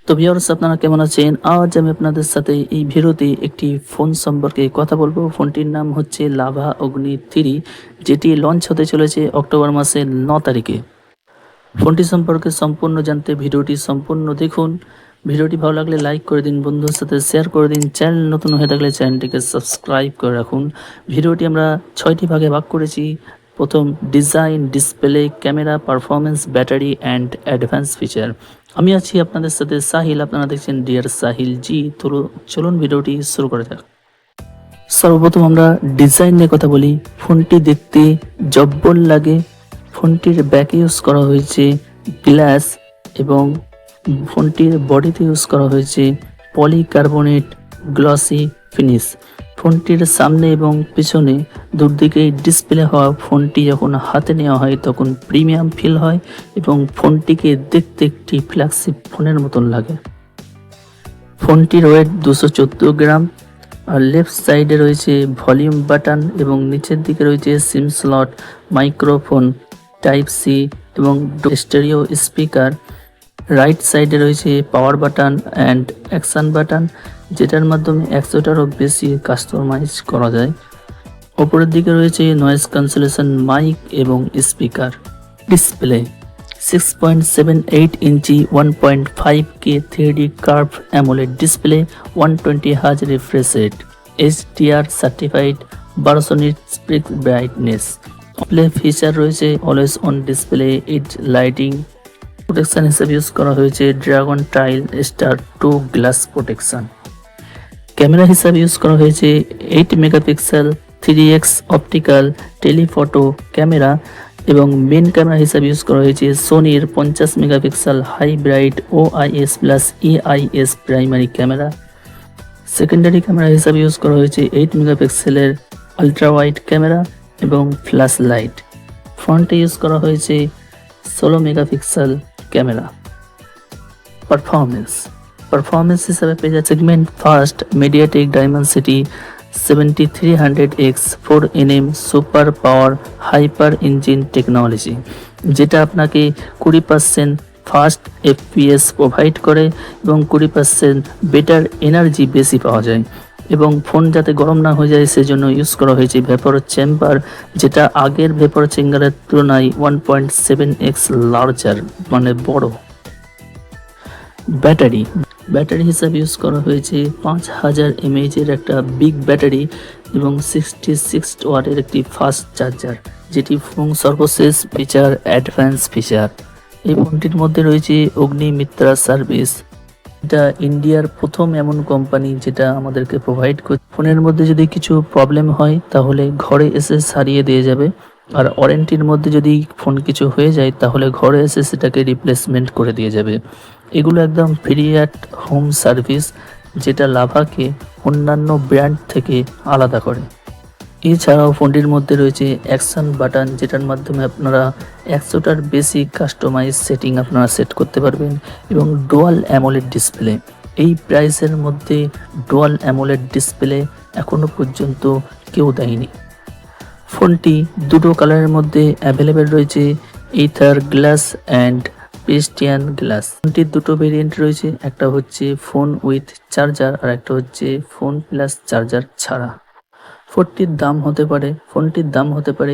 তো ভিউয়ার্স, আপনারা কেমন আছেন? আজ আমি আপনাদের সাথে এই ভিডিওতে একটি ফোন সম্পর্কে কথা বলবো। ফোনটির নাম হচ্ছে লাভা অগ্নি 3, যেটি লঞ্চ হতে চলেছে অক্টোবর মাসের 9 তারিখে। ফোনটি সম্পর্কে সম্পূর্ণ জানতে ভিডিওটি সম্পূর্ণ দেখুন। ভিডিওটি ভালো লাগলে লাইক করে দিন, বন্ধুদের সাথে শেয়ার করে দিন। চ্যানেল নতুন হয়ে থাকলে চ্যানেলটিকে সাবস্ক্রাইব করে রাখুন। ভিডিওটি আমরা 6টি ভাগে ভাগ করেছি। প্রথম, design, display, camera, performance, battery and advance feature. আমি আছি আপনাদের সাথে সাহিল, আপনারা দেখছেন ডিয়ার সাহিল জি। তো চলুন ভিডিওটি শুরু করা যাক। সর্বপ্রথম আমরা ডিজাইন নিয়ে কথা বলি। ফোনটি দেখতে জব্বর লাগে। ফোনটির ব্যাকে ইউজ করা হয়েছে গ্লাস এবং ফোনটির বডিতে ইউজ করা হয়েছে পলিকার্বনেট গ্লসি ফিনিশ। ফোনটির সামনে এবং পিছনে দুদিকেই ডিসপ্লে হওয়া ফোনটি যখন হাতে নেওয়া হয় তখন প্রিমিয়াম ফিল হয় এবং ফোনটিকে দেখতে একটি ফ্ল্যাগশিপ ফোনের মতন লাগে। ফোনটির ওয়েট 214 গ্রাম। আর লেফট সাইডে রয়েছে ভলিউম বাটন এবং নিচের দিকে রয়েছে SIM slot, microphone, type C এবং স্টেরিও স্পিকার। রাইট সাইডে রয়েছে power button and action button, যেটার মাধ্যমে 100টারও বেশি কাস্টমাইজ করা যায়। ওপরের দিকে রয়েছে নয়েজ ক্যান্সেলেশন মাইক এবং speaker. Display 6.78 inch 1.5K 3D curve AMOLED display, 120 Hz refresh rate, HDR certified, 1200 nits peak brightness. Display feature রয়েছে অলওয়েজ অন ডিসপ্লে, ইট লাইটিং। প্রোটেকশন হিসেবে ইউজ করা হয়েছে Dragon Trail Star 2 glass protection. Camera হিসাবে use করা হয়েছে 8 megapixel 3x optical telephoto camera এবং main camera হিসাবে ইউজ করা হয়েছে সোনির 50 megapixel high bright OIS plus EIS primary camera. Secondary camera হিসাবে ইউজ করা হয়েছে 8 মেগাপিক্সেলের আলট্রা ওয়াইড ক্যামেরা এবং ফ্ল্যাশ লাইট। ফ্রন্টে ইউজ করা হয়েছে 16 মেগাপিক্সেল ক্যামেরা। পারফরমেন্স হিসাবে পেয়ে যাচ্ছে segment first MediaTek Dimensity 7300X 4nm super power hyper engine technology, যেটা আপনাকে 20% ফাস্ট FPS প্রোভাইড করে এবং 20% বেটার এনার্জি বেশি পাওয়া যায়। এবং ফোন যাতে গরম না হয়ে যায় সেজন্য ইউজ করা হয়েছে ভেপর চেম্বার, যেটা আগের ভেপর চেম্বারের তুলনায় 1.7x লার্জার, মানে বড়। ব্যাটারি হিসাবে ইউজ করা হয়েছে 5000 mAh এর একটা বিগ ব্যাটারি এবং 66 ওয়াটের একটি ফাস্ট চার্জার, যেটি ফোন সর্বশেষ ফিচার অ্যাডভান্স ফিচার। এই ফোনটির মধ্যে রয়েছে অগ্নিমিত্রা সার্ভিস, এটা ইন্ডিয়ার প্রথম এমন কোম্পানি যেটা আমাদেরকে প্রোভাইড করে। ফোনের মধ্যে যদি কিছু প্রবলেম হয় তাহলে ঘরে এসে সারিয়ে দিয়ে যাবে, আর ওয়ারেন্টির মধ্যে যদি ফোন কিছু হয়ে যায় তাহলে ঘরে এসে সেটাকে রিপ্লেসমেন্ট করে দিয়ে যাবে। এগুলো একদম ফ্রি অ্যাট হোম সার্ভিস, যেটা লাভাকে অন্যান্য ব্র্যান্ড থেকে আলাদা করে। এছাড়াও ফোনটির মধ্যে রয়েছে অ্যাকশন বাটন, যেটার মাধ্যমে আপনারা 100টার বেশি কাস্টমাইজ সেটিং আপনারা সেট করতে পারবেন এবং ডুয়াল অ্যামোলেড ডিসপ্লে। এই প্রাইসের মধ্যে ডুয়াল অ্যামোলেড ডিসপ্লে এখনো পর্যন্ত কেউ দেয়নি। ফোনটি দুটো কালারের মধ্যে অ্যাভেলেবেল রয়েছে, ইথার গ্লাস অ্যান্ড পেস্টিয়ান গ্লাস। ফোনটির দুটো ভেরিয়েন্ট রয়েছে, একটা হচ্ছে ফোন উইথ চার্জার আর একটা হচ্ছে ফোন প্লাস চার্জার ছাড়া। ফোনটির দাম হতে পারে